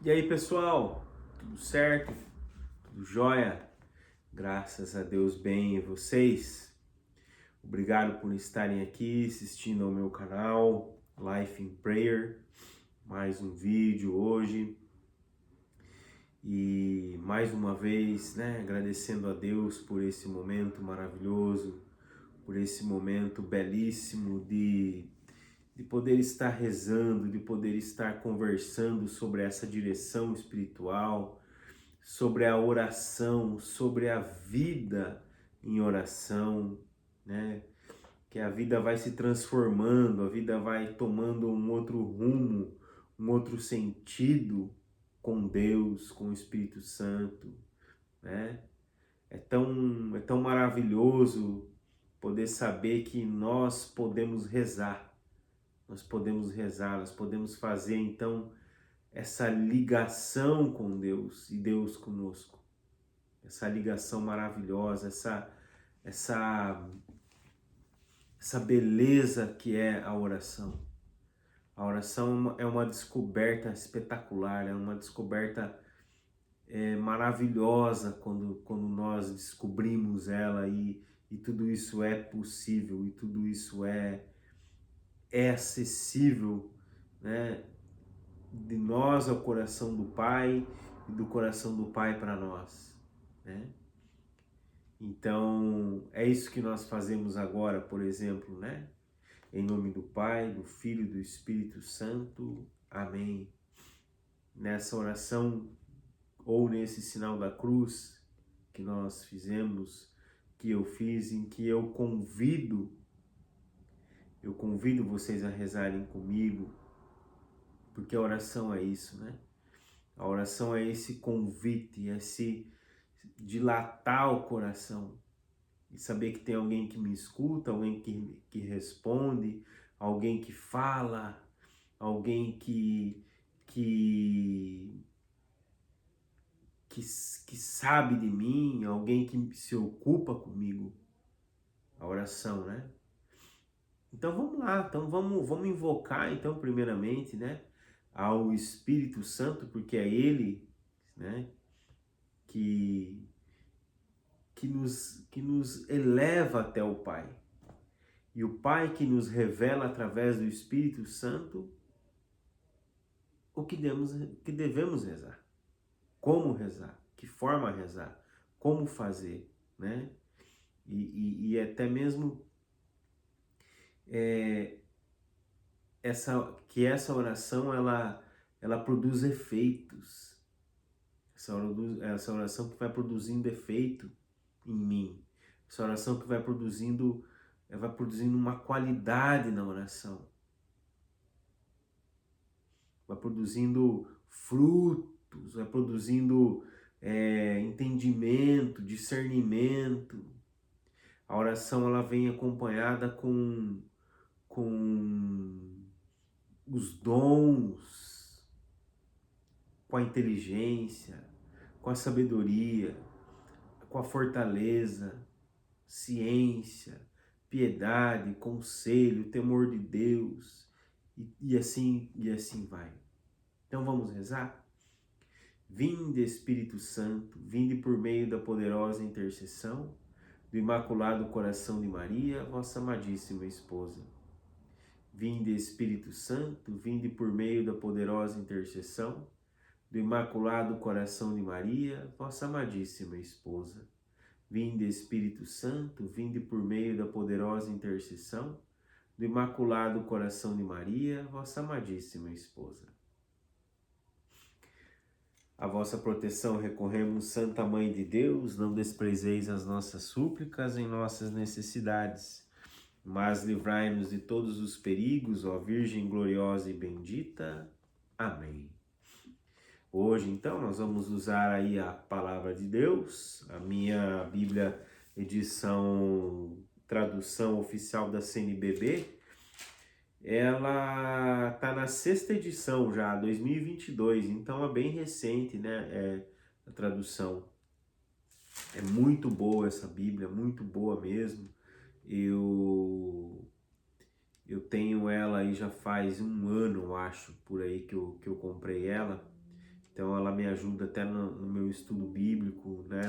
E aí, pessoal, tudo certo? Tudo jóia? Graças a Deus bem, e vocês? Obrigado por estarem aqui assistindo ao meu canal Life in Prayer. Mais um vídeo hoje. E mais uma vez, agradecendo a Deus por esse momento maravilhoso, por esse momento belíssimo de poder estar rezando, de poder estar conversando sobre essa direção espiritual, sobre a oração, sobre a vida em oração, né? Que a vida vai se transformando, a vida vai tomando um outro rumo, um outro sentido com Deus, com o Espírito Santo, né? É tão maravilhoso poder saber que nós podemos fazer então essa ligação com Deus e Deus conosco. Essa ligação maravilhosa, essa, essa beleza que é a oração. A oração é uma descoberta espetacular, é uma descoberta maravilhosa quando nós descobrimos ela e tudo isso é possível e tudo isso é acessível, né? De nós ao coração do Pai e do coração do Pai para nós, né? Então, é isso que nós fazemos agora, por exemplo, né? Em nome do Pai, do Filho e do Espírito Santo. Amém. Nessa oração ou nesse sinal da cruz que nós fizemos, que eu fiz, em que eu convido vocês a rezarem comigo, porque a oração é isso, né? A oração é esse convite, esse dilatar o coração e saber que tem alguém que me escuta, alguém que responde, alguém que fala, alguém que, que sabe de mim, alguém que se ocupa comigo. A oração, né? Então vamos lá, então vamos invocar então primeiramente, né, ao Espírito Santo, porque é Ele, né, que nos eleva até o Pai. E o Pai que nos revela através do Espírito Santo o que devemos rezar, como rezar, que forma rezar, como fazer, né? E até mesmo essa oração ela produz efeitos. Essa oração que vai produzindo efeito em mim. Essa oração que vai produzindo uma qualidade na oração. Vai produzindo frutos, vai produzindo entendimento, discernimento. A oração ela vem acompanhada com os dons, com a inteligência, com a sabedoria, com a fortaleza, ciência, piedade, conselho, temor de Deus e assim vai. Então vamos rezar? Vinde Espírito Santo, vinde por meio da poderosa intercessão do Imaculado Coração de Maria, vossa amadíssima esposa. Vinde Espírito Santo, vinde por meio da poderosa intercessão do Imaculado Coração de Maria, vossa amadíssima esposa. Vinde Espírito Santo, vinde por meio da poderosa intercessão do Imaculado Coração de Maria, vossa amadíssima esposa. A vossa proteção recorremos, Santa Mãe de Deus, não desprezeis as nossas súplicas em nossas necessidades, mas livrai-nos de todos os perigos, ó Virgem gloriosa e bendita. Amém. Hoje, então, nós vamos usar aí a Palavra de Deus, a minha Bíblia tradução oficial da CNBB. Ela tá na 6ª edição já, 2022, então é bem recente, né, a tradução. É muito boa essa Bíblia, muito boa mesmo. Eu tenho ela aí já faz um ano, eu acho, por aí que eu comprei ela. Então ela me ajuda até no meu estudo bíblico, né?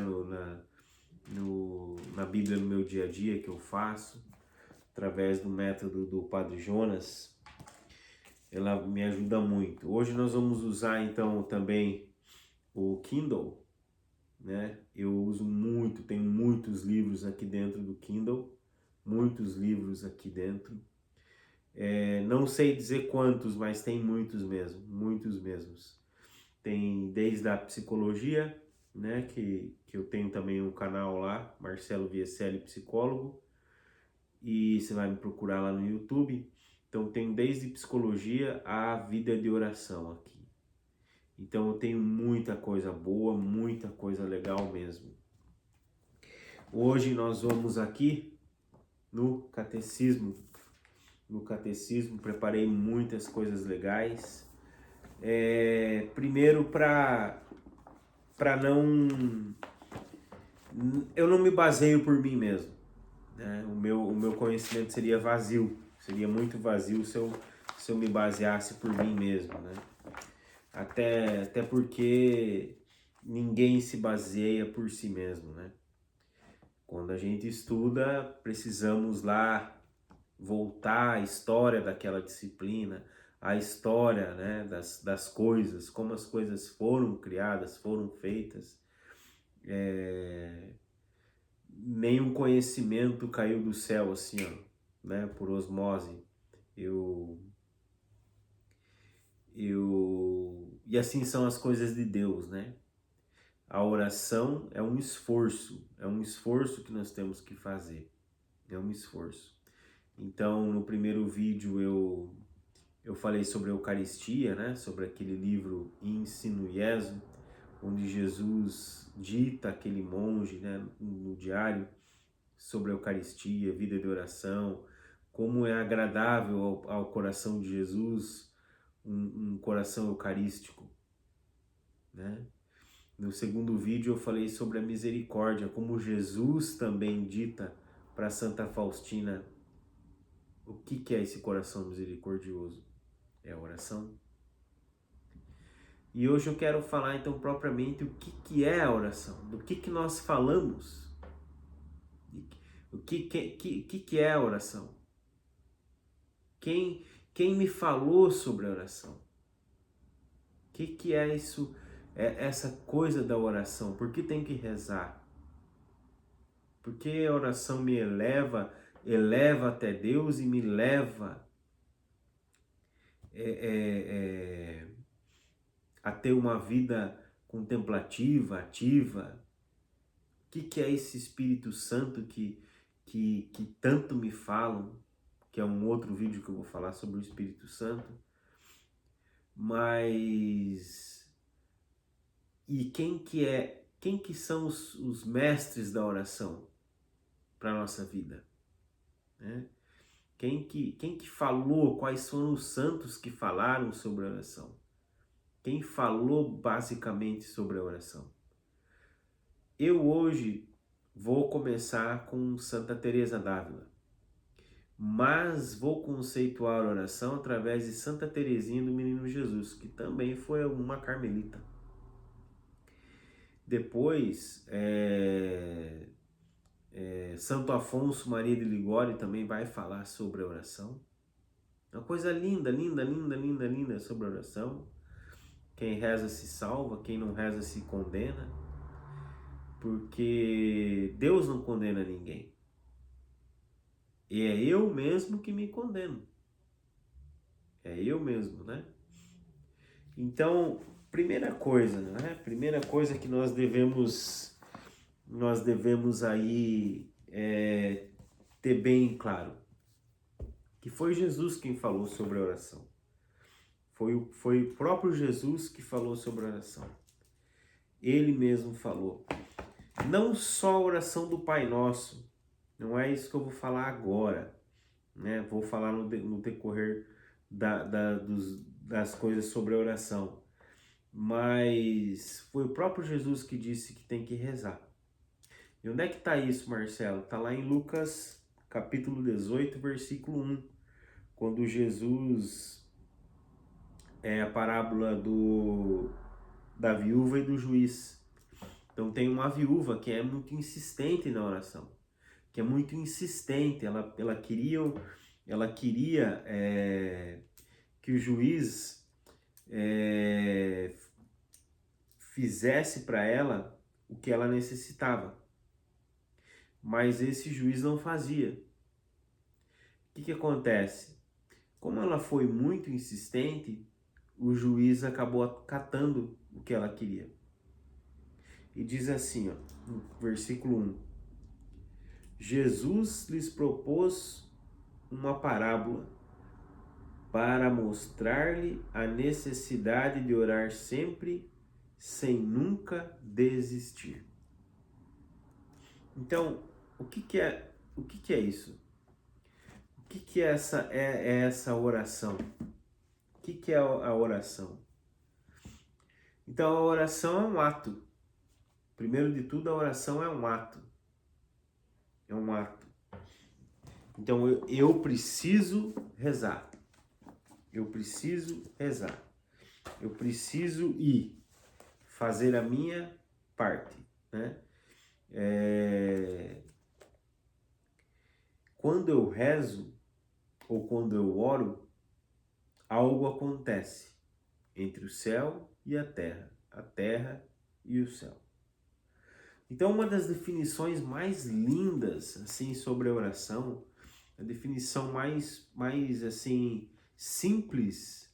Na Bíblia no meu dia a dia que eu faço, através do método do Padre Jonas. Ela me ajuda muito. Hoje nós vamos usar então também o Kindle, né? Eu uso muito, tenho muitos livros aqui dentro do Kindle, muitos livros aqui dentro. Não sei dizer quantos, mas tem muitos mesmo, muitos mesmos. Tem desde a psicologia, né? Que eu tenho também um canal lá, Marcelo Vieselli Psicólogo, e você vai me procurar lá no YouTube. Então tem desde psicologia a vida de oração aqui. Então eu tenho muita coisa boa, muita coisa legal mesmo. Hoje nós vamos aqui no catecismo. No catecismo preparei muitas coisas legais. Primeiro para não... Eu não me baseio por mim mesmo, né? O meu conhecimento seria vazio. Seria muito vazio se eu me baseasse por mim mesmo, né? Até porque ninguém se baseia por si mesmo, né? Quando a gente estuda, precisamos lá voltar à história daquela disciplina, à história, né, das coisas, como as coisas foram criadas, foram feitas. Nenhum conhecimento caiu do céu assim, ó, né, por osmose. E assim são as coisas de Deus, né? A oração é um esforço que nós temos que fazer, é um esforço. Então, no primeiro vídeo eu falei sobre a Eucaristia, né? Sobre aquele livro Ensino Jesu, onde Jesus dita aquele monge, né? No diário sobre a Eucaristia, vida de oração, como é agradável ao coração de Jesus um coração eucarístico, né? No segundo vídeo eu falei sobre a misericórdia, como Jesus também dita para Santa Faustina o que é esse coração misericordioso. É a oração. E hoje eu quero falar então propriamente o que é a oração, do que nós falamos, o que é a oração. Quem me falou sobre a oração? O que é isso, essa coisa da oração? Por que tem que rezar? Porque a oração me eleva até Deus e me leva a ter uma vida contemplativa, ativa. O que é esse Espírito Santo que tanto me falam, que é um outro vídeo que eu vou falar sobre o Espírito Santo. Mas e quem que são os mestres da oração para a nossa vida, né? Quem que falou, quais foram os santos que falaram sobre a oração? Quem falou basicamente sobre a oração? Eu hoje vou começar com Santa Teresa d'Ávila, mas vou conceituar a oração através de Santa Teresinha do Menino Jesus, que também foi uma carmelita. Depois, Santo Afonso Maria de Ligório também vai falar sobre a oração. Uma coisa linda, linda, linda, linda, linda sobre a oração. Quem reza se salva, quem não reza se condena. Porque Deus não condena ninguém. E é eu mesmo que me condeno. É eu mesmo, né? Então, primeira coisa, né? Primeira coisa que nós devemos aí ter bem claro, que foi Jesus quem falou sobre a oração. Foi o próprio Jesus que falou sobre a oração. Ele mesmo falou. Não só a oração do Pai Nosso, não é isso que eu vou falar agora, né? Vou falar no decorrer das coisas sobre a oração. Mas foi o próprio Jesus que disse que tem que rezar. E onde é que está isso, Marcelo? Está lá em Lucas, capítulo 18, versículo 1. Quando Jesus, a parábola da viúva e do juiz. Então tem uma viúva que é muito insistente na oração, que é muito insistente, ela queria que o juiz fizesse para ela o que ela necessitava, mas esse juiz não fazia. O que acontece? Como ela foi muito insistente, o juiz acabou acatando o que ela queria. E diz assim, ó, no versículo 1: Jesus lhes propôs uma parábola para mostrar-lhe a necessidade de orar sempre, sem nunca desistir. Então, o que é isso? O que é essa oração? O que é a oração? Então, a oração é um ato. Primeiro de tudo, a oração é um ato. É um ato. Então, eu preciso rezar. Eu preciso rezar. Eu preciso ir fazer a minha parte, né? Quando eu rezo ou quando eu oro, algo acontece entre o céu e a terra e o céu. Então, uma das definições mais lindas assim sobre a oração, a definição mais assim simples,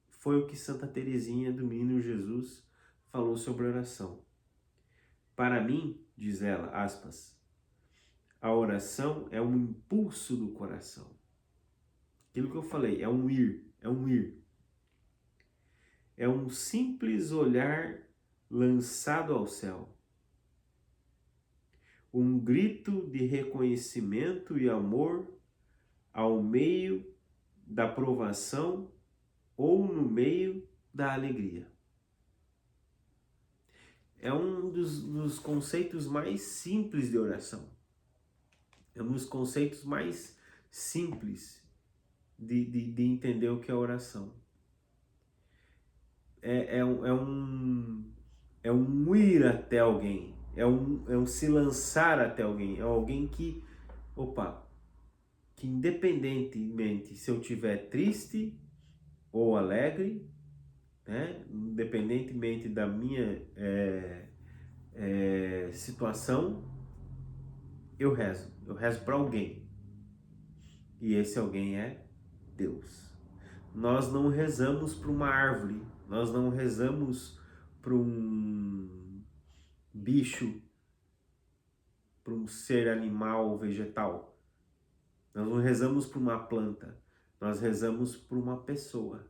foi o que Santa Teresinha do Menino Jesus falou sobre a oração. Para mim, diz ela, aspas, a oração é um impulso do coração. Aquilo que eu falei, é um ir. É um simples olhar lançado ao céu. Um grito de reconhecimento e amor ao meio da provação ou no meio da alegria. É um dos conceitos mais simples de oração. É um dos conceitos mais simples de entender o que é oração. É um ir até alguém, é um se lançar até alguém, é alguém que independentemente se eu estiver triste ou alegre, né, independentemente da minha situação, eu rezo para alguém, e esse alguém é Deus. Nós não rezamos para uma árvore, nós não rezamos para um bicho, para um ser animal ou vegetal. Nós não rezamos para uma planta, nós rezamos para uma pessoa.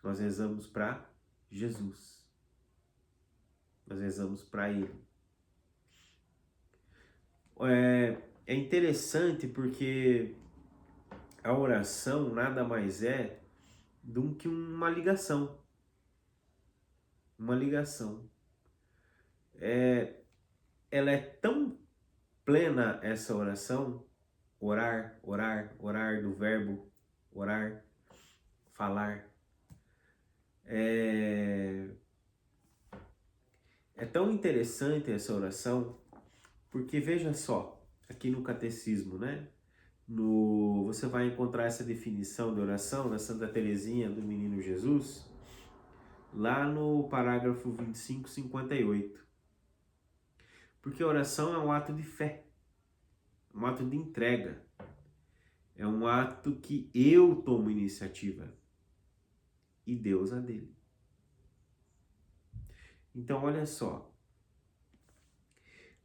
Nós rezamos para Jesus. Nós rezamos para Ele. É interessante porque a oração nada mais é do que uma ligação. Uma ligação. Ela é tão plena essa oração, orar, do verbo orar, falar. É tão interessante essa oração, porque veja só, aqui no catecismo, né? Você vai encontrar essa definição de oração da Santa Teresinha do Menino Jesus, lá no parágrafo 2558. Porque a oração é um ato de fé, um ato de entrega, é um ato que eu tomo iniciativa e Deus a dele. Então, olha só,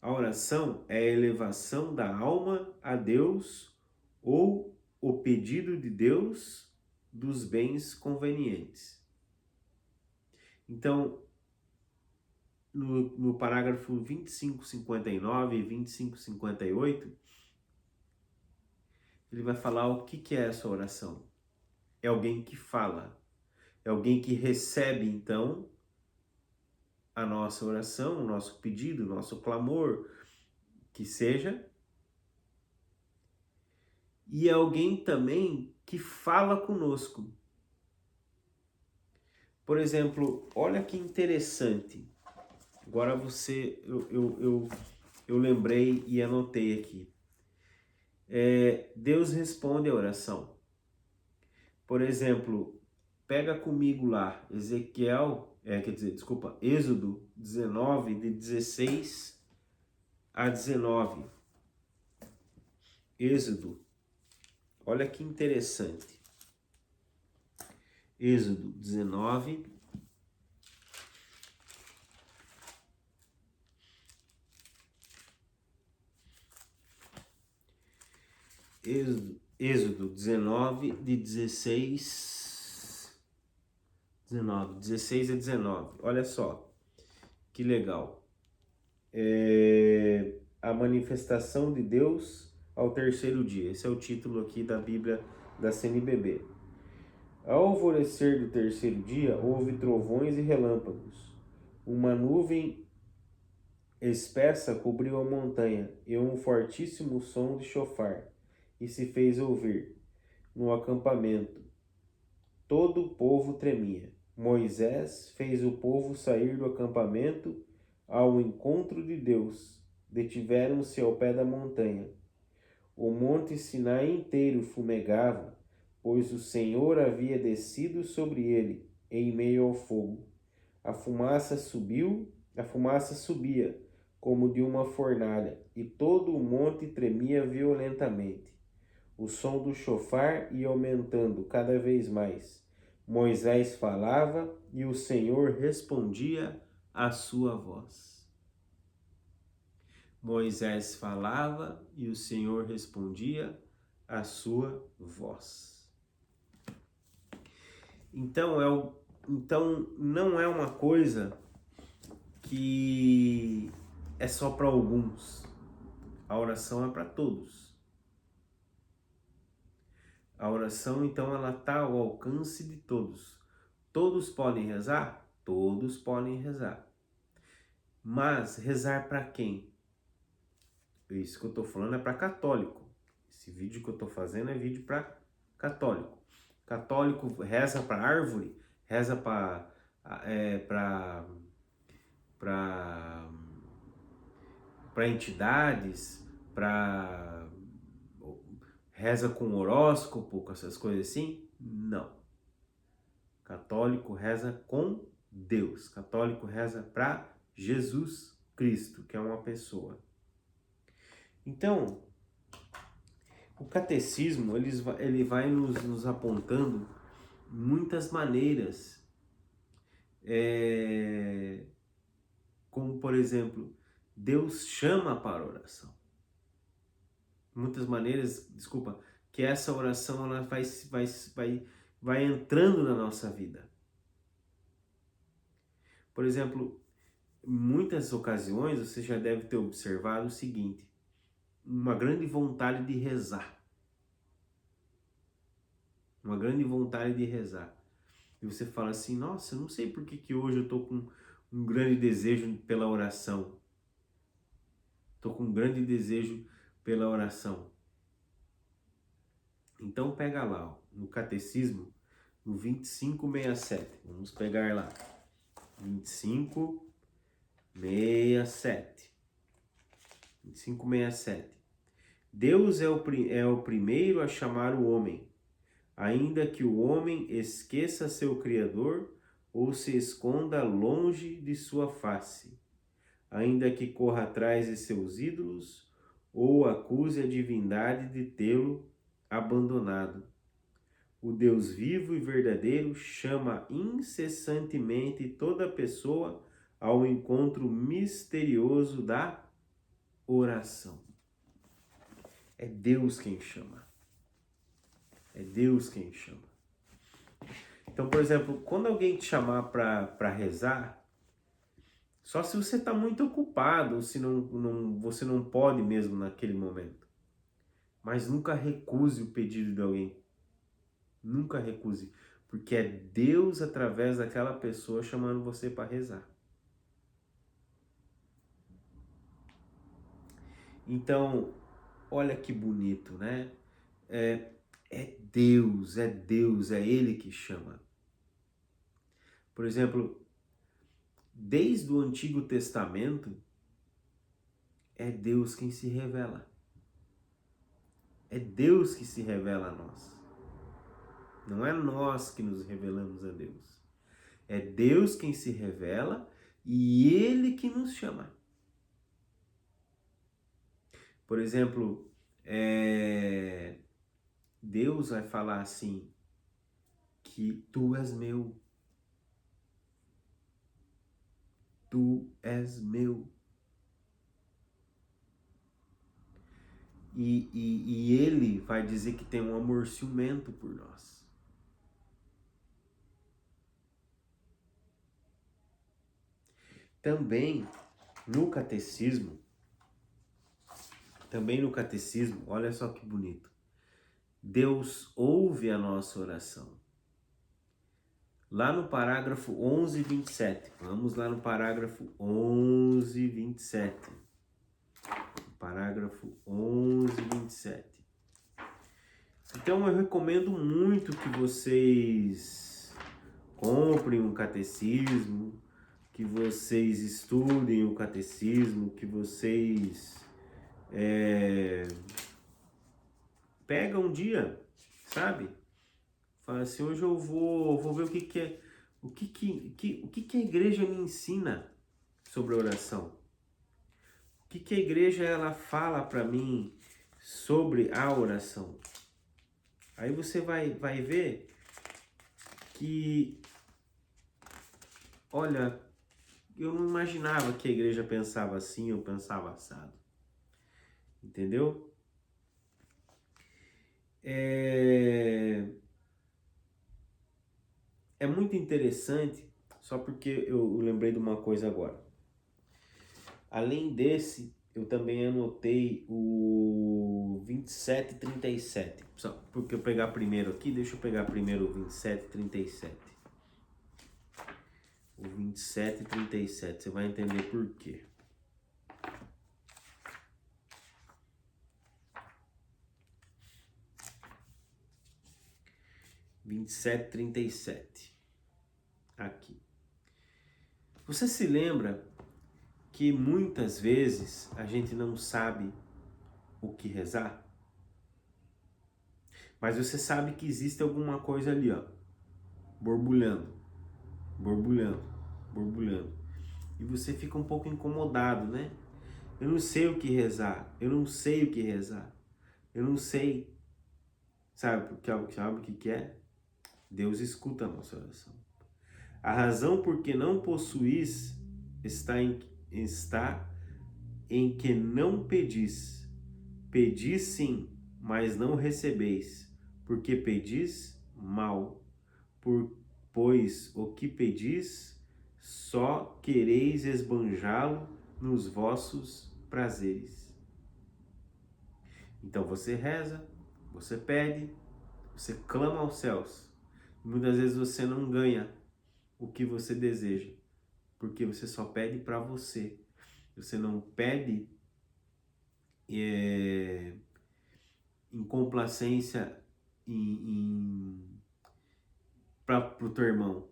a oração é a elevação da alma a Deus ou o pedido de Deus dos bens convenientes. Então, no parágrafo 2559 e 2558, ele vai falar o que é essa oração. É alguém que fala, é alguém que recebe, então, a nossa oração, o nosso pedido, o nosso clamor, que seja, e é alguém também que fala conosco. Por exemplo, olha que interessante. Agora eu lembrei e anotei aqui. Deus responde a oração. Por exemplo, pega comigo lá, Êxodo 19, de 16 a 19. Êxodo, olha que interessante. Êxodo 19, Êxodo 19, de 16 a 19. Olha só, que legal. A manifestação de Deus ao terceiro dia. Esse é o título aqui da Bíblia da CNBB. Ao alvorecer do terceiro dia, houve trovões e relâmpagos. Uma nuvem espessa cobriu a montanha, e um fortíssimo som de chofar, e se fez ouvir no acampamento. Todo o povo tremia. Moisés fez o povo sair do acampamento ao encontro de Deus. Detiveram-se ao pé da montanha. O monte Sinai inteiro fumegava, pois o Senhor havia descido sobre ele em meio ao fogo. A fumaça subia como de uma fornalha, e todo o monte tremia violentamente. O som do chofar ia aumentando cada vez mais. Moisés falava e o Senhor respondia à sua voz. Moisés falava e o Senhor respondia à sua voz. Então não é uma coisa que é só para alguns. A oração é para todos. A oração, então, ela está ao alcance de todos. Todos podem rezar? Todos podem rezar. Mas rezar para quem? Isso que eu estou falando é para católico. Esse vídeo que eu estou fazendo é vídeo para católico. Católico reza para árvore, reza para entidades, reza com horóscopo, com essas coisas assim? Não. Católico reza com Deus. Católico reza para Jesus Cristo, que é uma pessoa. Então, o catecismo ele vai nos apontando muitas maneiras, como por exemplo, Deus chama para a oração. Muitas maneiras, que essa oração ela vai entrando na nossa vida. Por exemplo, em muitas ocasiões você já deve ter observado o seguinte: uma grande vontade de rezar. Uma grande vontade de rezar. E você fala assim, nossa, eu não sei por que hoje eu estou com um grande desejo pela oração. Estou com um grande desejo pela oração. Então pega lá, ó, no Catecismo, no 2567. Vamos pegar lá. 2567. 2567. Deus é o primeiro a chamar o homem, ainda que o homem esqueça seu Criador ou se esconda longe de sua face, ainda que corra atrás de seus ídolos ou acuse a divindade de tê-lo abandonado. O Deus vivo e verdadeiro chama incessantemente toda pessoa ao encontro misterioso da oração. É Deus quem chama. É Deus quem chama. Então, por exemplo, quando alguém te chamar para rezar, só se você está muito ocupado, ou se você não pode mesmo naquele momento. Mas nunca recuse o pedido de alguém. Nunca recuse. Porque é Deus, através daquela pessoa, chamando você para rezar. Então, olha que bonito, né? É Deus, é Ele que chama. Por exemplo, desde o Antigo Testamento, é Deus quem se revela. É Deus que se revela a nós. Não é nós que nos revelamos a Deus. É Deus quem se revela e Ele que nos chama. Por exemplo, Deus vai falar assim, que tu és meu. Tu és meu. E Ele vai dizer que tem um amor ciumento por nós. Também no catecismo, olha só que bonito. Deus ouve a nossa oração. Lá no parágrafo 11:27. Vamos lá no parágrafo 11:27. Parágrafo 11:27. Então eu recomendo muito que vocês comprem um catecismo, que vocês estudem o catecismo, que vocês pega um dia, sabe? Fala assim, hoje eu vou ver o que a igreja me ensina sobre oração. O que a igreja ela fala para mim sobre a oração. Aí você vai ver que, olha, eu não imaginava que a igreja pensava assim ou pensava assado. Entendeu? É muito interessante, só porque eu lembrei de uma coisa agora. Além desse, eu também anotei o 27:37. Só porque eu pegar primeiro aqui, deixa eu pegar primeiro o 27:37. O 27:37, você vai entender por quê. « 27:37. Aqui. Você se lembra que muitas vezes a gente não sabe o que rezar? Mas você sabe que existe alguma coisa ali, ó, borbulhando, borbulhando, borbulhando. E você fica um pouco incomodado, né? Eu não sei o que rezar, eu não sei o que rezar, eu não sei. Sabe o que é? Deus escuta a nossa oração. A razão por que não possuís está em que não pedis. Pedis sim, mas não recebeis, porque pedis mal. Pois o que pedis, só quereis esbanjá-lo nos vossos prazeres. Então você reza, você pede, você clama aos céus. Muitas vezes você não ganha o que você deseja, porque você só pede para você. Você não pede em complacência para o teu irmão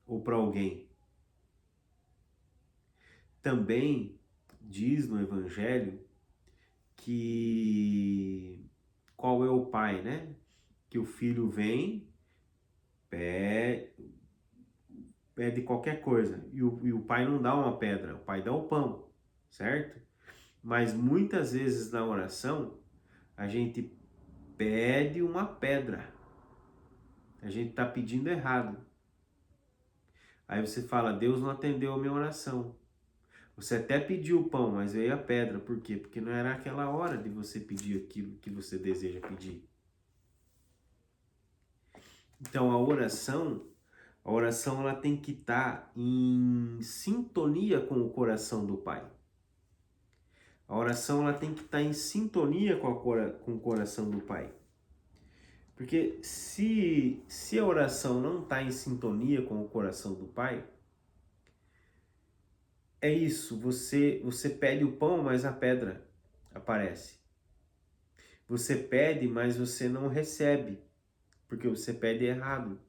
ou para alguém. Também diz no Evangelho que qual é o pai, né? Que o filho vem, pede qualquer coisa e o pai não dá uma pedra, o pai dá o pão, certo? Mas muitas vezes na oração a gente pede uma pedra, a gente está pedindo errado. Aí você fala, Deus não atendeu a minha oração. Você até pediu o pão, mas veio a pedra. Por quê? Porque não era aquela hora de você pedir aquilo que você deseja pedir. Então a oração ela tem que estar em sintonia com o coração do Pai. A oração ela tem que estar em sintonia com o coração do Pai. Porque se a oração não está em sintonia com o coração do Pai, é isso, você pede o pão, mas a pedra aparece. Você pede, mas você não recebe, porque você pede errado.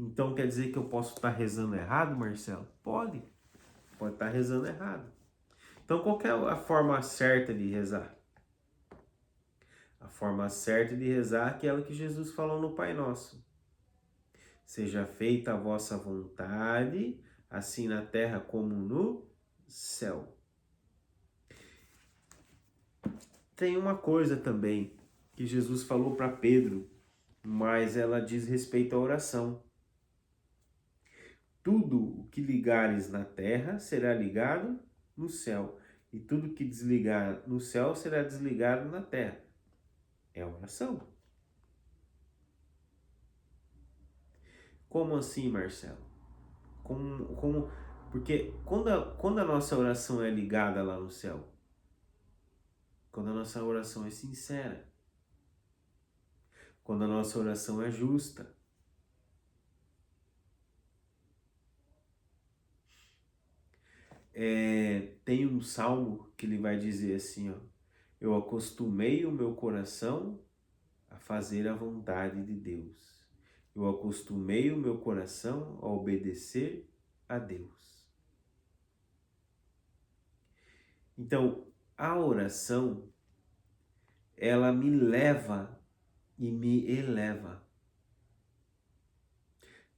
Então quer dizer que eu posso estar rezando errado, Marcelo? Pode estar rezando errado. Então qual que é a forma certa de rezar? A forma certa de rezar é aquela que Jesus falou no Pai Nosso. Seja feita a vossa vontade, assim na terra como no céu. Tem uma coisa também que Jesus falou para Pedro, mas ela diz respeito à oração. Tudo o que ligares na terra será ligado no céu, e tudo que desligar no céu será desligado na terra. É oração. Como assim, Marcelo? Porque quando a nossa oração é ligada lá no céu, quando a nossa oração é sincera, quando a nossa oração é justa, tem um salmo que ele vai dizer assim, ó, eu acostumei o meu coração a fazer a vontade de Deus. Eu acostumei o meu coração a obedecer a Deus. Então, a oração, ela me leva e me eleva.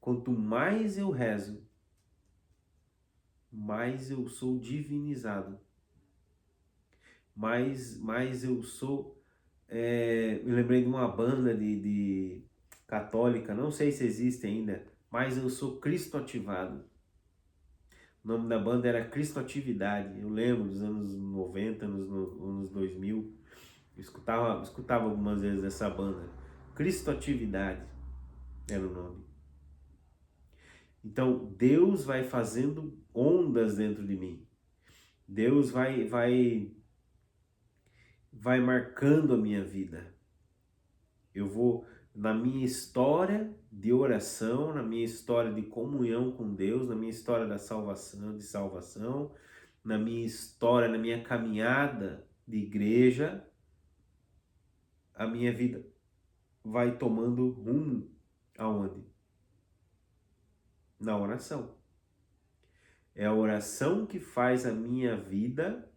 Quanto mais eu rezo, mais eu sou divinizado. Mais eu sou... me lembrei de uma banda de católica, não sei se existe ainda, mas eu sou Cristo ativado. O nome da banda era Cristo Atividade. Eu lembro dos anos 90, anos 2000. Eu escutava algumas vezes essa banda. Cristo Atividade era o nome. Então, Deus vai fazendo ondas dentro de mim. Deus vai marcando a minha vida. Eu vou, na minha história de oração, na minha história de comunhão com Deus, na minha história de salvação, na minha história, na minha caminhada de igreja, a minha vida vai tomando rumo aonde? Na oração. É a oração que faz a minha vida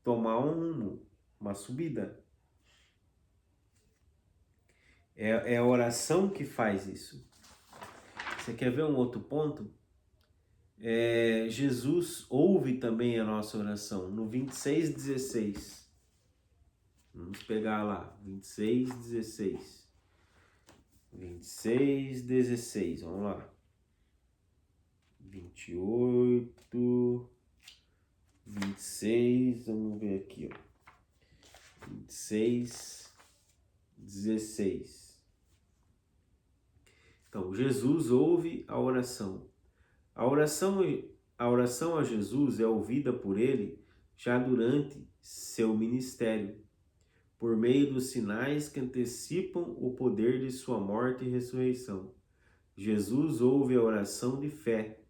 tomar um rumo, uma subida. É a oração que faz isso. Você quer ver um outro ponto? Jesus ouve também a nossa oração no 26:16. Vamos pegar lá, 26:16. 26:16, vamos lá. 28, 26, vamos ver aqui, ó. 26:16. Então, Jesus ouve a oração. A oração a Jesus é ouvida por ele já durante seu ministério, por meio dos sinais que antecipam o poder de sua morte e ressurreição. Jesus ouve a oração de fé,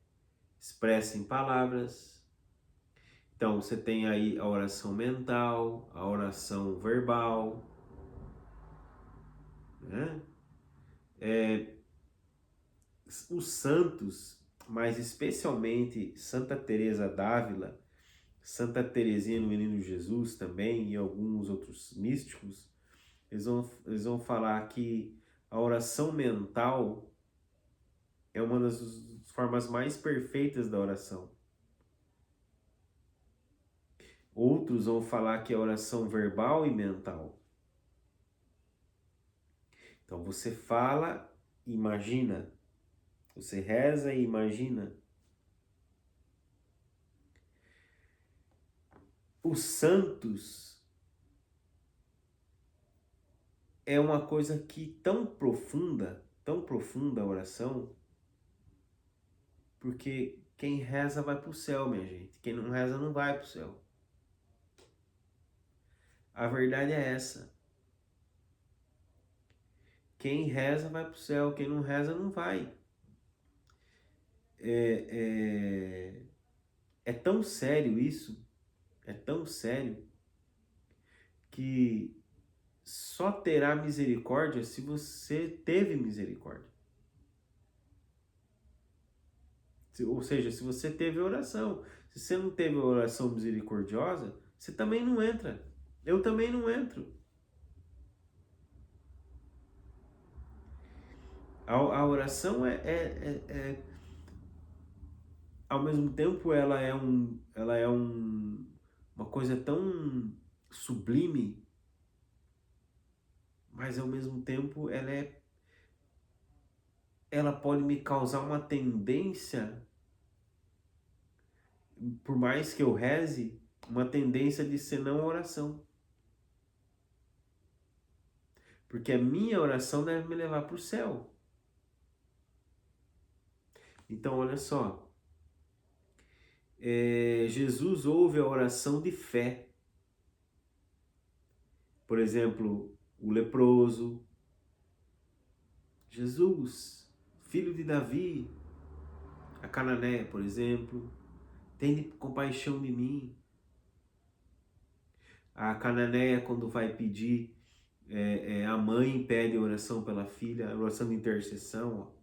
expressa em palavras. Então, você tem aí a oração mental, a oração verbal, né? Os santos, mas especialmente Santa Teresa d'Ávila, Santa Teresinha do Menino Jesus também e alguns outros místicos, eles vão falar que a oração mental é uma das formas mais perfeitas da oração. Outros vão falar que é oração verbal e mental. Então você fala, imagina. Você reza e imagina. Os santos é uma coisa que tão profunda a oração, porque quem reza vai para o céu, minha gente. Quem não reza não vai para o céu. A verdade é essa. Quem reza vai para o céu, quem não reza não vai. É tão sério isso, é tão sério, que só terá misericórdia se você teve misericórdia. Ou seja, se você teve oração, se você não teve oração misericordiosa, você também não entra. Eu também não entro. A oração ao mesmo tempo, uma coisa tão sublime, mas ao mesmo tempo ela pode me causar uma tendência, por mais que eu reze, uma tendência de ser não oração. Porque a minha oração deve me levar para o céu. Então, olha só. Jesus ouve a oração de fé. Por exemplo, o leproso. Jesus, filho de Davi. A Cananeia, por exemplo. Tende compaixão de mim. A Cananeia, quando vai pedir, a mãe pede oração pela filha, oração de intercessão. Ó.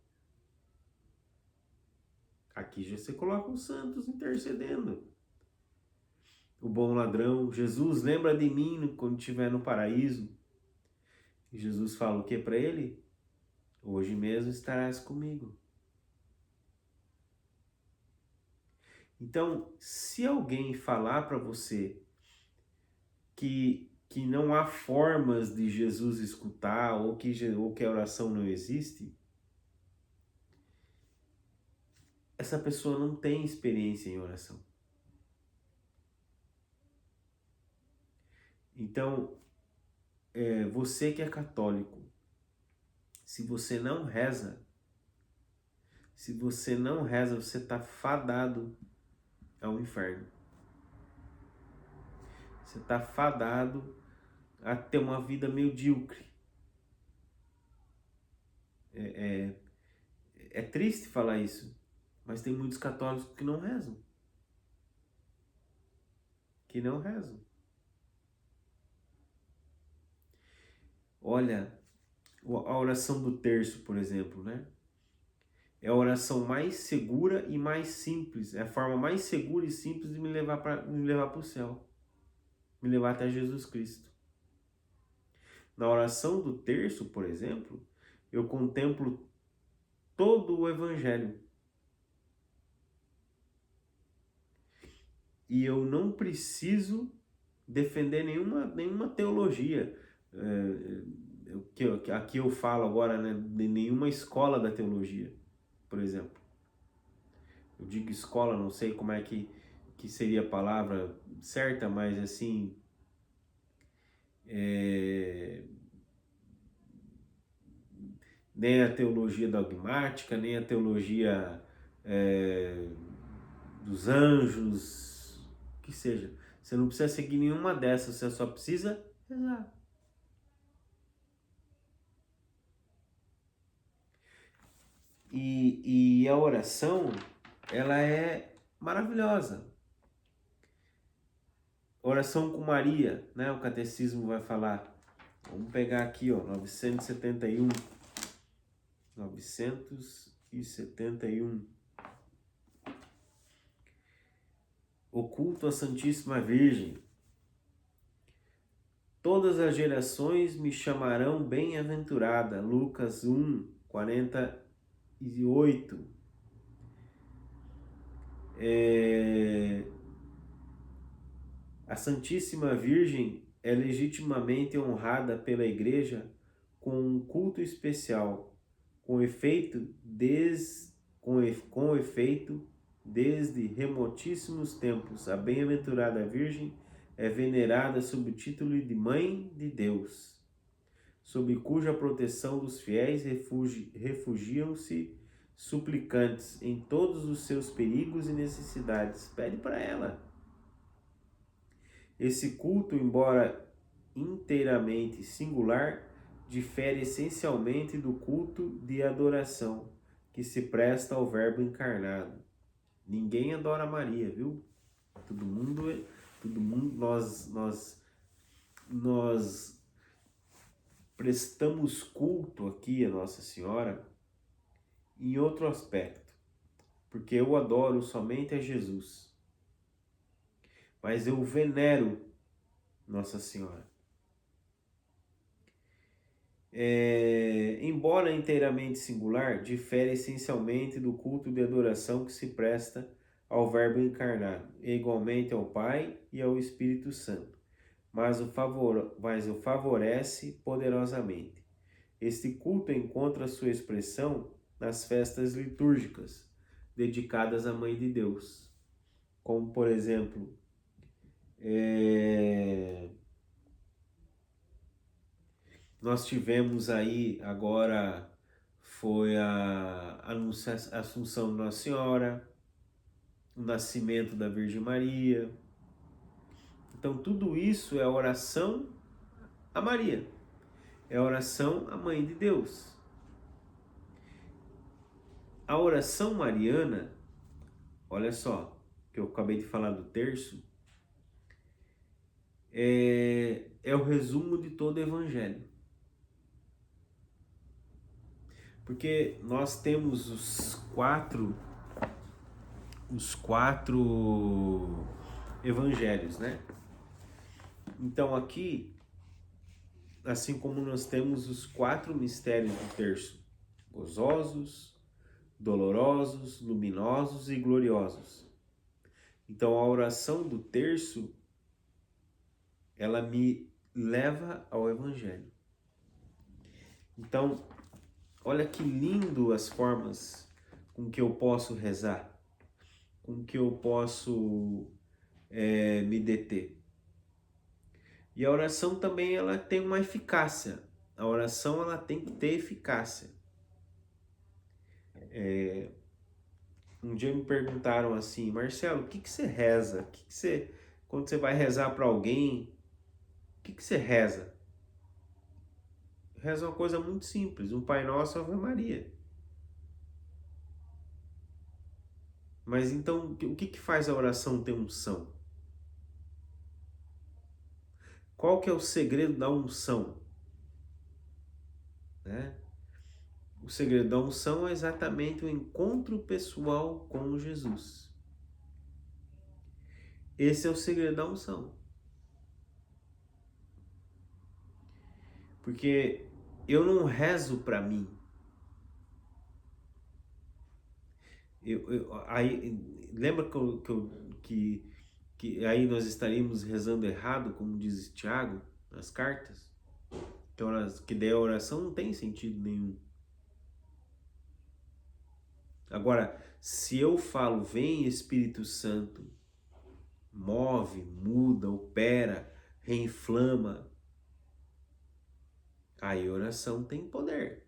Aqui já você coloca os santos intercedendo. O bom ladrão, Jesus, lembra de mim quando estiver no paraíso. E Jesus fala o que para ele? Hoje mesmo estarás comigo. Então, se alguém falar para você que não há formas de Jesus escutar ou que a oração não existe, essa pessoa não tem experiência em oração. Então, você que é católico, se você não reza, você está fadado ao inferno. Você está fadado a ter uma vida medíocre. É triste falar isso, mas tem muitos católicos que não rezam. Que não rezam. Olha, a oração do terço, por exemplo, né? É a oração mais segura e mais simples. É a forma mais segura e simples de me levar para o céu. Me levar até Jesus Cristo. Na oração do terço, por exemplo, eu contemplo todo o Evangelho. E eu não preciso defender nenhuma teologia. Aqui eu falo agora, né, de nenhuma escola da teologia, por exemplo. Eu digo escola, não sei como é que seria a palavra certa, mas assim, nem a teologia dogmática, nem a teologia dos anjos, que seja. Você não precisa seguir nenhuma dessas, você só precisa rezar. E a oração, ela é maravilhosa. Oração com Maria, né? O catecismo vai falar. Vamos pegar aqui, ó, 971. 971. O culto à Santíssima Virgem. Todas as gerações me chamarão bem-aventurada. Lucas 1, 48. A Santíssima Virgem é legitimamente honrada pela Igreja com um culto especial, com efeito desde remotíssimos tempos. A bem-aventurada Virgem é venerada sob o título de Mãe de Deus, sob cuja proteção dos fiéis refugiam-se suplicantes em todos os seus perigos e necessidades. Pede para ela. Esse culto, embora inteiramente singular, difere essencialmente do culto de adoração que se presta ao Verbo encarnado. Ninguém adora Maria, viu? Todo mundo, nós prestamos culto aqui a Nossa Senhora em outro aspecto. porque eu adoro somente a Jesus. Mas eu venero Nossa Senhora. Embora inteiramente singular, difere essencialmente do culto de adoração que se presta ao Verbo encarnado, e igualmente ao Pai e ao Espírito Santo, mas o favorece poderosamente. Este culto encontra sua expressão nas festas litúrgicas dedicadas à Mãe de Deus, como por exemplo, nós tivemos aí agora foi a Assunção de Nossa Senhora, o nascimento da Virgem Maria. Então tudo isso é oração a Maria, é oração à Mãe de Deus. A oração mariana, olha só, que eu acabei de falar do terço, é o resumo de todo o Evangelho. Porque nós temos os quatro evangelhos, né? Então aqui, assim como nós temos os 4 mistérios do terço, gozosos, dolorosos, luminosos e gloriosos. Então a oração do terço, ela me leva ao Evangelho. Então, olha que lindo as formas com que eu posso rezar, com que eu posso me deter. E a oração também ela tem uma eficácia. A oração ela tem que ter eficácia. Um dia me perguntaram assim, Marcelo, o que você reza? Quando você vai rezar para alguém, o que você reza? Reza uma coisa muito simples, um Pai Nosso, Ave Maria. Mas então, o que faz a oração ter unção? Qual que é o segredo da unção? Né? O segredo da unção é exatamente o encontro pessoal com Jesus. Esse é o segredo da unção. Porque eu não rezo para mim. Lembra que aí nós estaríamos rezando errado, como diz Tiago nas cartas? Que daí a oração não tem sentido nenhum. Agora, se eu falo, vem Espírito Santo, move, muda, opera, reinflama, aí a oração tem poder.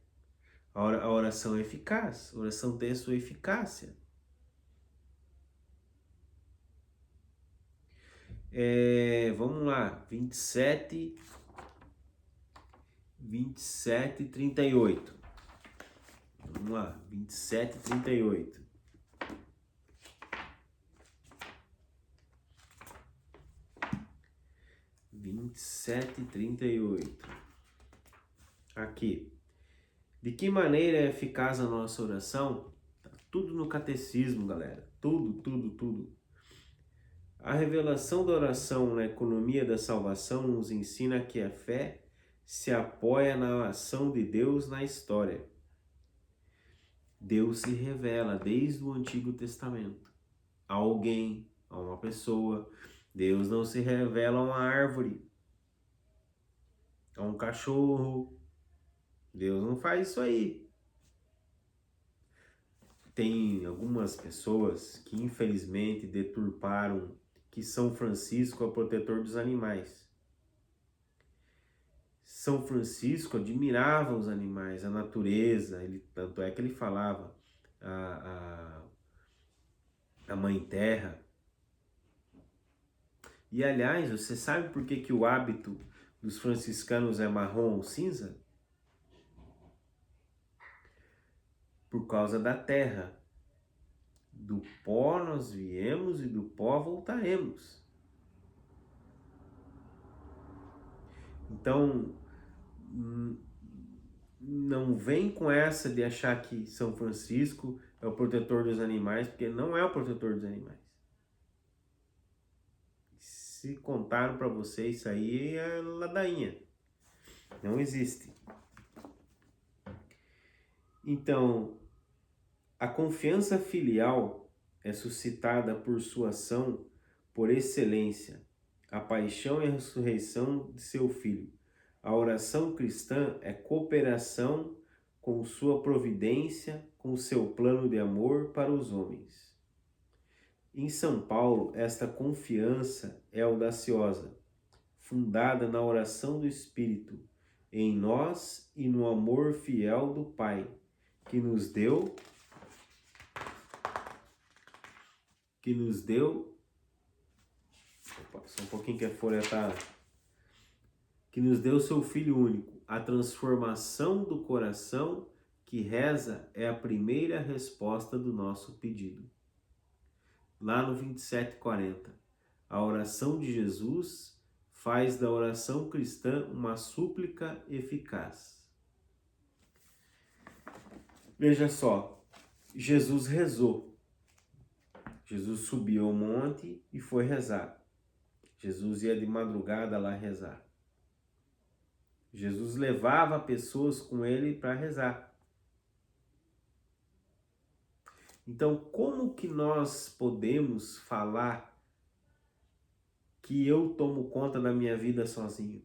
A oração é eficaz, a oração tem a sua eficácia. Vamos lá, 27 e 38. Vamos lá, 27 e 38. Aqui. De que maneira é eficaz a nossa oração? Tá tudo no catecismo, galera. Tudo. A revelação da oração na economia da salvação nos ensina que a fé se apoia na ação de Deus na história. Deus se revela desde o Antigo Testamento a alguém, a uma pessoa. Deus não se revela a uma árvore, a um cachorro. Deus não faz isso aí. Tem algumas pessoas que infelizmente deturparam que São Francisco é o protetor dos animais. São Francisco admirava os animais, a natureza, tanto é que ele falava a Mãe Terra. E aliás, você sabe por que o hábito dos franciscanos é marrom ou cinza? Por causa da terra. Do pó nós viemos e do pó voltaremos. Então, não vem com essa de achar que São Francisco é o protetor dos animais, porque não é o protetor dos animais. Se contaram para você isso aí, é ladainha. Não existe. Então, a confiança filial é suscitada por sua ação por excelência, a paixão e a ressurreição de seu Filho. A oração cristã é cooperação com sua providência, com seu plano de amor para os homens. Em São Paulo, esta confiança é audaciosa, fundada na oração do Espírito, em nós e no amor fiel do Pai, que nos deu opa, só um pouquinho que a folha tá, que nos deu seu Filho único. A transformação do coração que reza é a primeira resposta do nosso pedido. Lá no 27:40, a oração de Jesus faz da oração cristã uma súplica eficaz. Veja só, Jesus rezou. Jesus subiu ao monte e foi rezar. Jesus ia de madrugada lá rezar. Jesus levava pessoas com ele para rezar. Então, como que nós podemos falar que eu tomo conta da minha vida sozinho?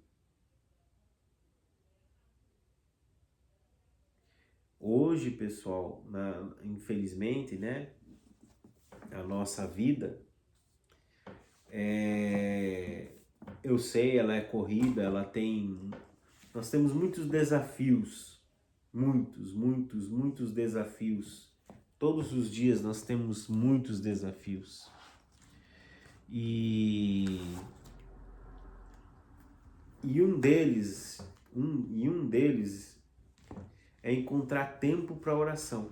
Hoje, pessoal, infelizmente, né, a nossa vida, eu sei, ela é corrida, nós temos muitos desafios, muitos desafios. Todos os dias nós temos muitos desafios. E um deles é encontrar tempo para oração.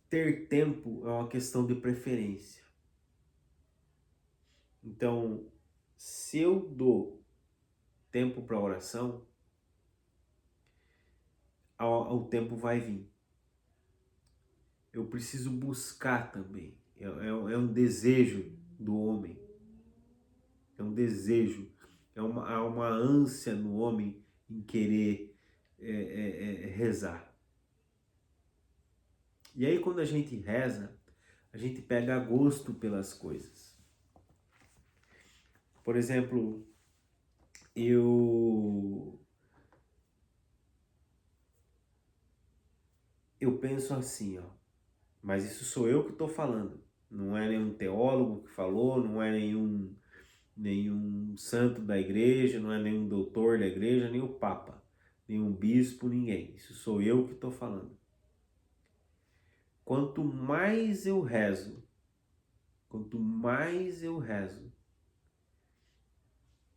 Ter tempo é uma questão de preferência. Então, se eu dou tempo para oração, o tempo vai vir. Eu preciso buscar também. É um desejo do homem. É um desejo. Há uma ânsia no homem em querer rezar. E aí quando a gente reza, a gente pega gosto pelas coisas. Por exemplo, eu penso assim, ó, mas isso sou eu que estou falando. Não é nenhum teólogo que falou, não é nenhum santo da igreja, não é nenhum doutor da igreja, nem o papa, nenhum bispo, ninguém. Isso sou eu que estou falando. Quanto mais eu rezo,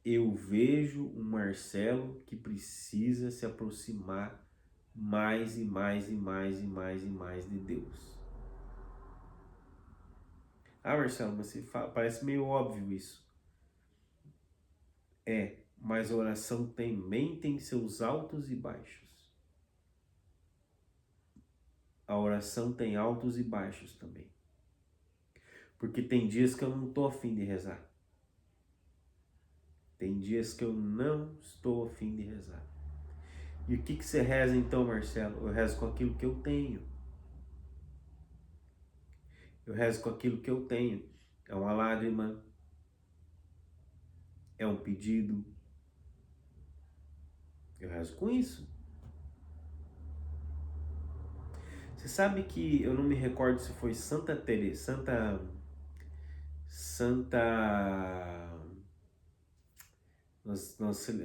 eu vejo um Marcelo que precisa se aproximar mais e mais de Deus. Ah, Marcelo, mas parece meio óbvio isso. Mas a oração também tem seus altos e baixos. A oração tem altos e baixos também. Porque tem dias que eu não estou a fim de rezar. Tem dias que eu não estou a fim de rezar. E o que você reza então, Marcelo? Eu rezo com aquilo que eu tenho. Eu rezo com aquilo que eu tenho. É uma lágrima. É um pedido. Eu rezo com isso. Você sabe que eu não me recordo se foi Santa Teresa,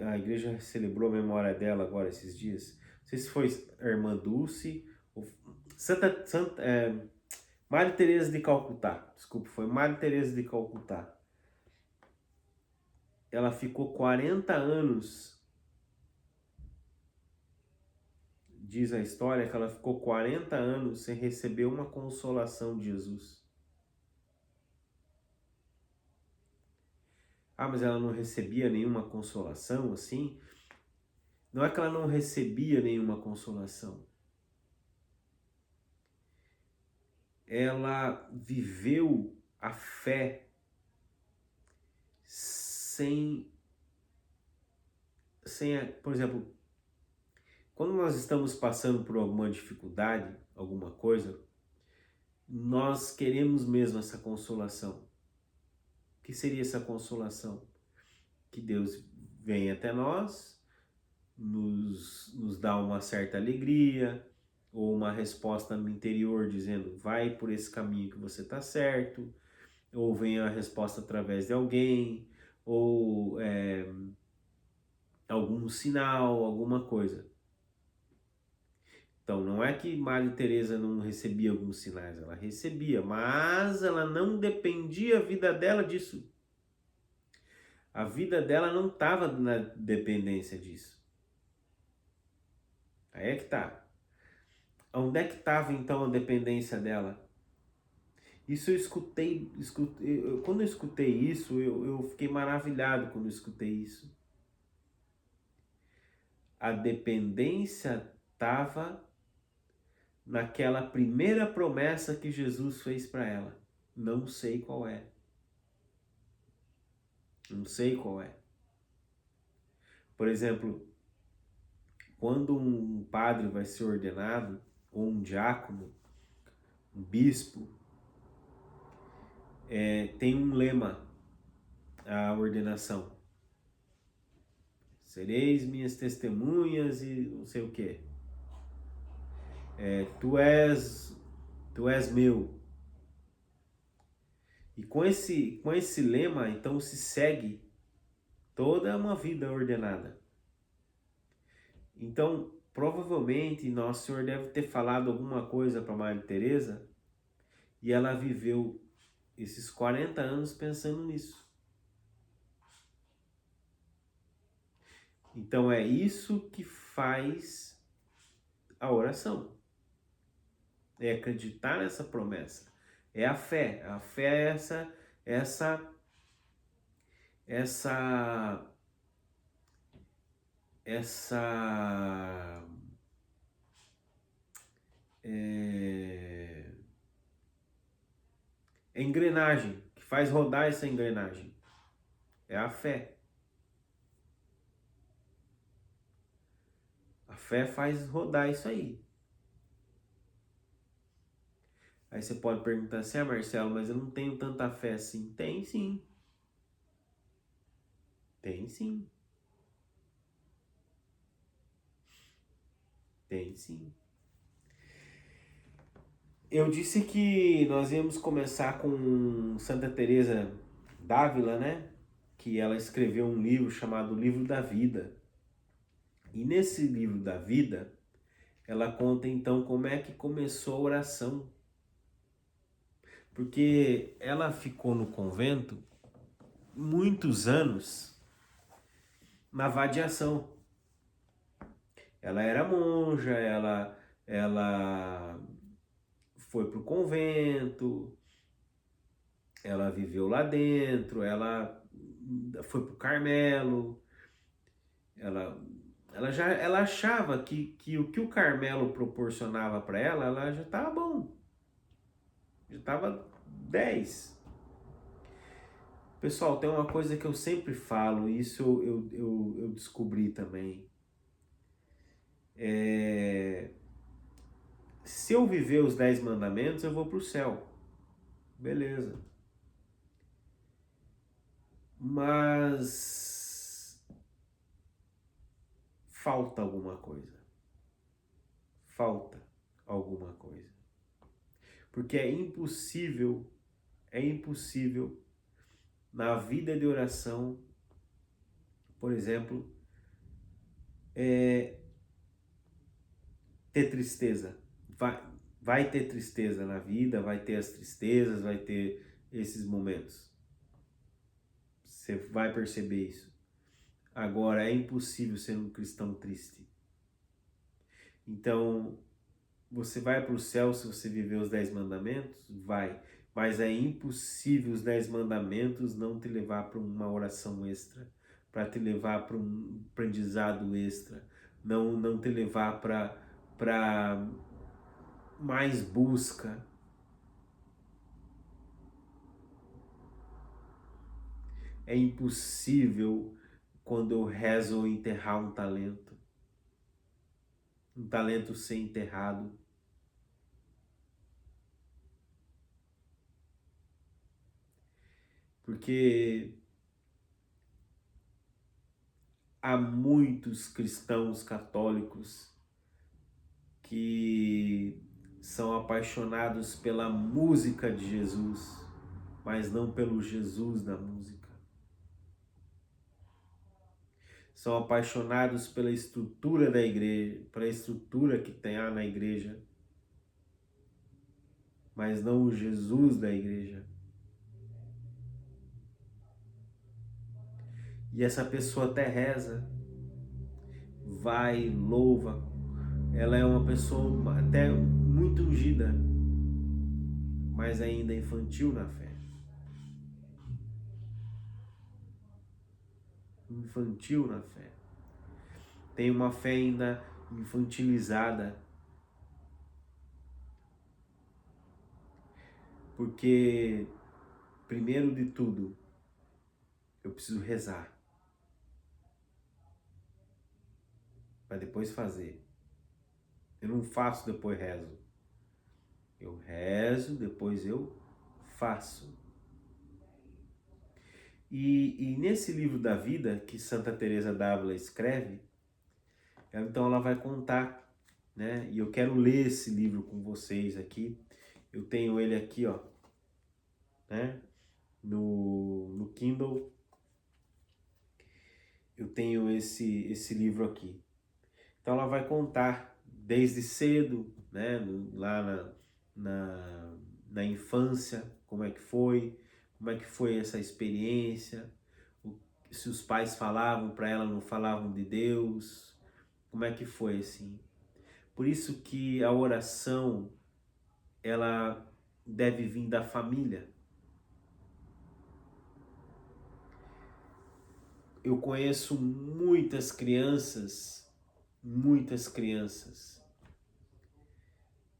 a igreja celebrou a memória dela agora esses dias. Não sei se foi a irmã Dulce ou Maria Teresa de Calcutá. Desculpa, foi Maria Teresa de Calcutá. Ela ficou 40 anos. Diz a história que ela ficou 40 anos sem receber uma consolação de Jesus. Ah, mas ela não recebia nenhuma consolação assim? Não é que ela não recebia nenhuma consolação. Ela viveu a fé por exemplo, quando nós estamos passando por alguma dificuldade, alguma coisa, nós queremos mesmo essa consolação. O que seria essa consolação? Que Deus vem até nós, nos dá uma certa alegria, ou uma resposta no interior dizendo vai por esse caminho que você está certo, ou vem a resposta através de alguém, ou algum sinal, alguma coisa. Então não é que Madre Teresa não recebia alguns sinais, ela recebia, mas ela não dependia a vida dela disso. A vida dela não estava na dependência disso. Aí é que tá. Onde é que estava então a dependência dela? Isso eu escutei quando eu escutei isso, eu fiquei maravilhado quando eu escutei isso. A dependência estava naquela primeira promessa que Jesus fez para ela. Não sei qual é. Não sei qual é. Por exemplo, quando um padre vai ser ordenado, ou um diácono, um bispo, tem um lema, a ordenação. Sereis minhas testemunhas e não sei o quê. Tu és meu. E com esse lema, então, se segue toda uma vida ordenada. Então, provavelmente, Nosso Senhor deve ter falado alguma coisa para Maria Teresa e ela viveu esses 40 anos pensando nisso. Então, é isso que faz a oração. É acreditar nessa promessa. É a fé. A fé é essa engrenagem, que faz rodar essa engrenagem. É a fé. A fé faz rodar isso aí. Aí você pode perguntar assim, Marcelo, mas eu não tenho tanta fé assim. Tem sim. Tem sim. Tem sim. Eu disse que nós íamos começar com Santa Teresa d'Ávila, né? Que ela escreveu um livro chamado Livro da Vida. E nesse livro da vida, ela conta então como é que começou a oração. Porque ela ficou no convento muitos anos na vadiação. Ela era monja, ela foi pro convento, ela viveu lá dentro, ela foi pro Carmelo, ela achava que o que o Carmelo proporcionava para ela já estava bom, já estava 10. Pessoal, tem uma coisa que eu sempre falo, e isso eu descobri também. Se eu viver os 10 mandamentos, eu vou pro céu. Beleza. Mas falta alguma coisa. Falta alguma coisa. Porque é impossível na vida de oração, por exemplo, ter tristeza. Vai ter tristeza na vida, vai ter as tristezas, vai ter esses momentos. Você vai perceber isso. Agora, é impossível ser um cristão triste. Então, você vai para o céu se você viver os 10 mandamentos? Vai. Mas é impossível os 10 mandamentos não te levar para uma oração extra, para te levar para um aprendizado extra, não te levar para mais busca. É impossível quando eu rezo enterrar um talento ser enterrado. Porque há muitos cristãos católicos que são apaixonados pela música de Jesus, mas não pelo Jesus da música. São apaixonados pela estrutura da igreja, pela estrutura que tem na igreja, mas não o Jesus da igreja. E essa pessoa até reza, vai, louva, ela é uma pessoa até muito ungida, mas ainda infantil na fé. Infantil na fé. Tem uma fé ainda infantilizada. Porque, primeiro de tudo, eu preciso rezar. Para depois fazer. Eu não faço, depois rezo. Eu rezo, depois eu faço. E nesse livro da vida que Santa Teresa d'Ávila escreve, então ela vai contar, né? E eu quero ler esse livro com vocês aqui. Eu tenho ele aqui, ó, né? No Kindle. Eu tenho esse livro aqui. Então ela vai contar desde cedo, né? Lá na infância, como é que foi essa experiência, se os pais falavam para ela, não falavam de Deus, como é que foi assim. Por isso que a oração, ela deve vir da família. Eu conheço muitas crianças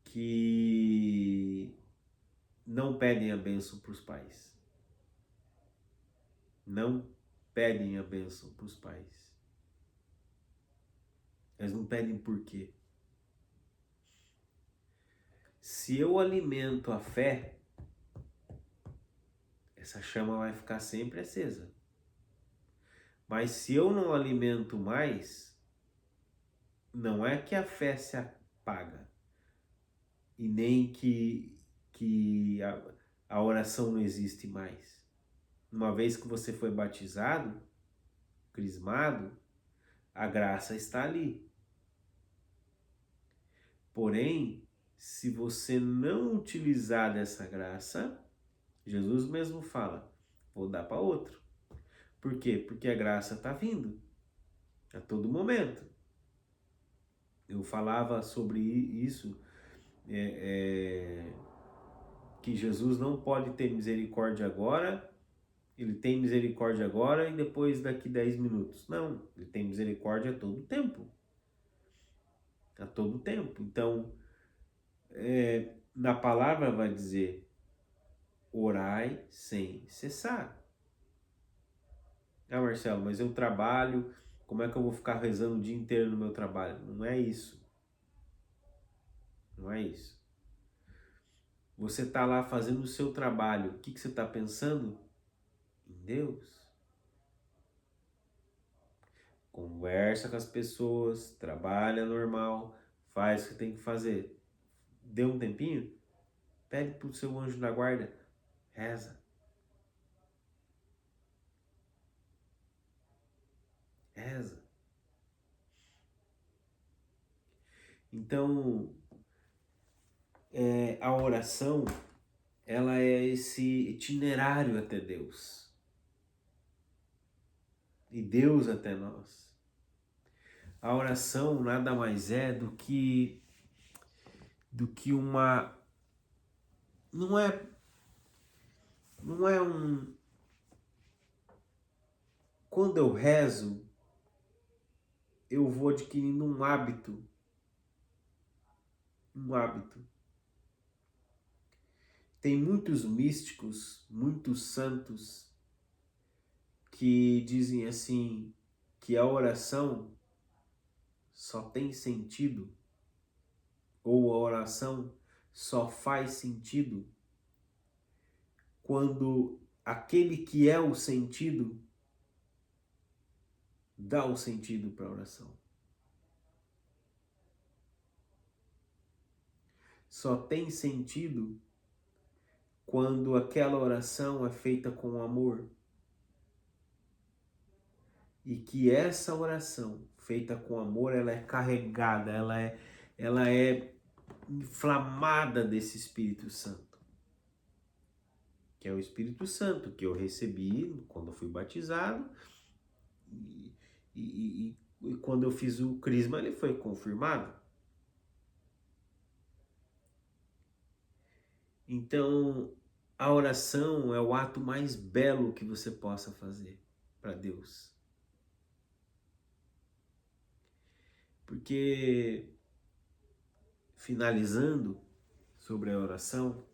que não pedem a bênção para os pais. Não pedem a bênção para os pais. Eles não pedem por quê? Se eu alimento a fé, essa chama vai ficar sempre acesa. Mas se eu não alimento mais, não é que a fé se apaga e nem que a oração não existe mais. Uma vez que você foi batizado, crismado, a graça está ali. Porém, se você não utilizar dessa graça, Jesus mesmo fala, vou dar para outro. Por quê? Porque a graça está vindo a todo momento. Eu falava sobre isso, que Jesus não pode ter misericórdia agora, ele tem misericórdia agora e depois daqui 10 minutos. Não, ele tem misericórdia a todo tempo. A todo tempo. Então, na palavra vai dizer, orai sem cessar. Ah, Marcelo, mas eu trabalho, como é que eu vou ficar rezando o dia inteiro no meu trabalho? Não é isso. Não é isso. Você está lá fazendo o seu trabalho. O que você está pensando? Em Deus. Conversa com as pessoas, trabalha normal, faz o que tem que fazer. Deu um tempinho? Pede para o seu anjo da guarda, reza. Reza. Então, a oração, ela é esse itinerário até Deus. E Deus até nós. A oração nada mais é do que uma... Não é um... Quando eu rezo, eu vou adquirindo um hábito. Um hábito. Tem muitos místicos, muitos santos que dizem assim que a oração só tem sentido, ou a oração só faz sentido quando aquele que é o sentido dá o sentido para a oração. Só tem sentido quando aquela oração é feita com amor. E que essa oração feita com amor, ela é carregada, ela é inflamada desse Espírito Santo. Que é o Espírito Santo que eu recebi quando eu fui batizado e quando eu fiz o crisma ele foi confirmado. Então, a oração é o ato mais belo que você possa fazer para Deus. Porque, finalizando sobre a oração,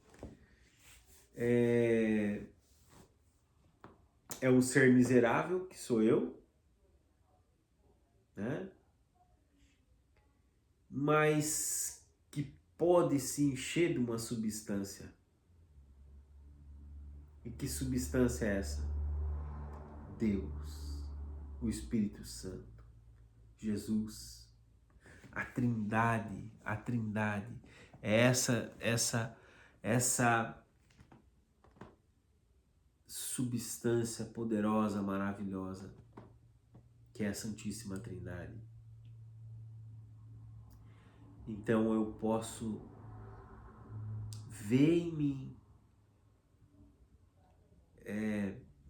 é um ser miserável, que sou eu, né? Mas que pode se encher de uma substância. E que substância é essa? Deus, o Espírito Santo, Jesus, a Trindade, é essa substância poderosa, maravilhosa, que é a Santíssima Trindade. Então eu posso ver em mim,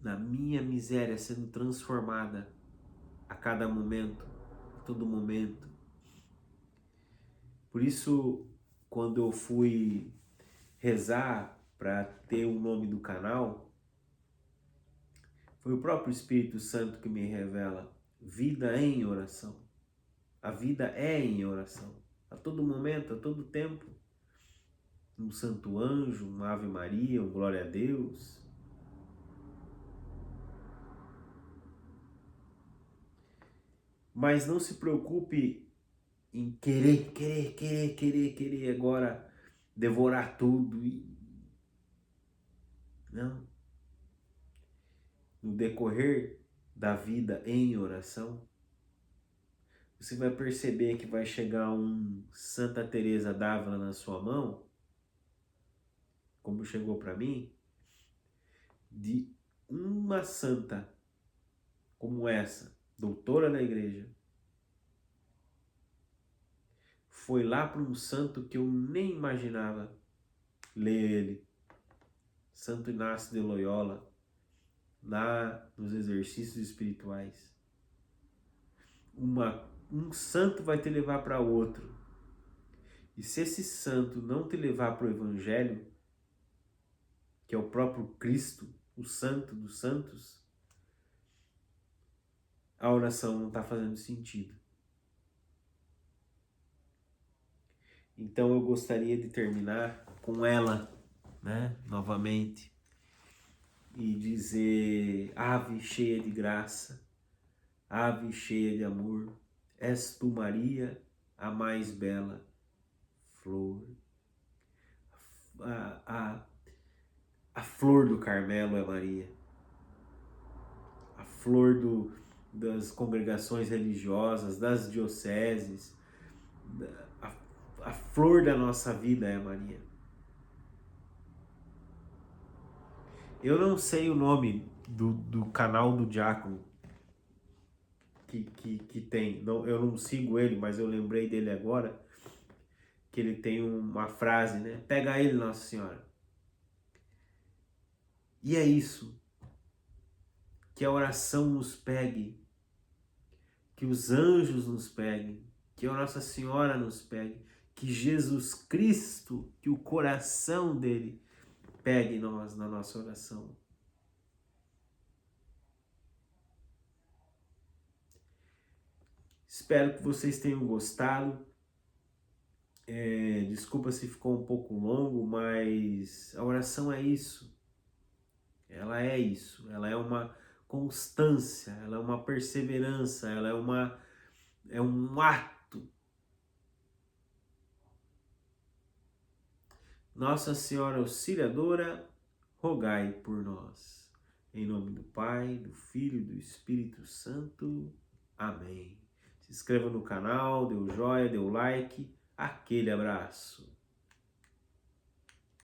na minha miséria sendo transformada a cada momento, a todo momento. Por isso, quando eu fui rezar para ter o nome do canal, foi o próprio Espírito Santo que me revela: vida em oração. A vida é em oração. A todo momento, a todo tempo. Um santo anjo, uma Ave Maria, um glória a Deus. Mas não se preocupe em querer agora devorar tudo. Não. No decorrer da vida em oração, você vai perceber que vai chegar um Santa Teresa d'Ávila na sua mão, como chegou para mim, de uma santa como essa, doutora da igreja, foi lá para um santo que eu nem imaginava ler ele, Santo Inácio de Loyola, lá nos exercícios espirituais. Um santo vai te levar para outro. E se esse santo não te levar para o Evangelho, que é o próprio Cristo, o santo dos santos, a oração não está fazendo sentido. Então eu gostaria de terminar com ela, né, novamente, e dizer: Ave cheia de graça, Ave cheia de amor, és tu, Maria, a mais bela flor. A flor do Carmelo é Maria. A flor das congregações religiosas, das dioceses, a flor da nossa vida é Maria. Eu não sei o nome do canal do Diácono que tem. Não, eu não sigo ele, mas eu lembrei dele agora, que ele tem uma frase, né? Pega ele, Nossa Senhora. E é isso. Que a oração nos pegue, que os anjos nos peguem, que a Nossa Senhora nos pegue, que Jesus Cristo, que o coração dele pegue nós na nossa oração. Espero que vocês tenham gostado. Desculpa se ficou um pouco longo, mas a oração é isso. Ela é isso. Ela é uma constância, ela é uma perseverança, ela é um ato. Nossa Senhora Auxiliadora, rogai por nós. Em nome do Pai, do Filho e do Espírito Santo. Amém. Se inscreva no canal, dê o joinha, dê o like. Aquele abraço.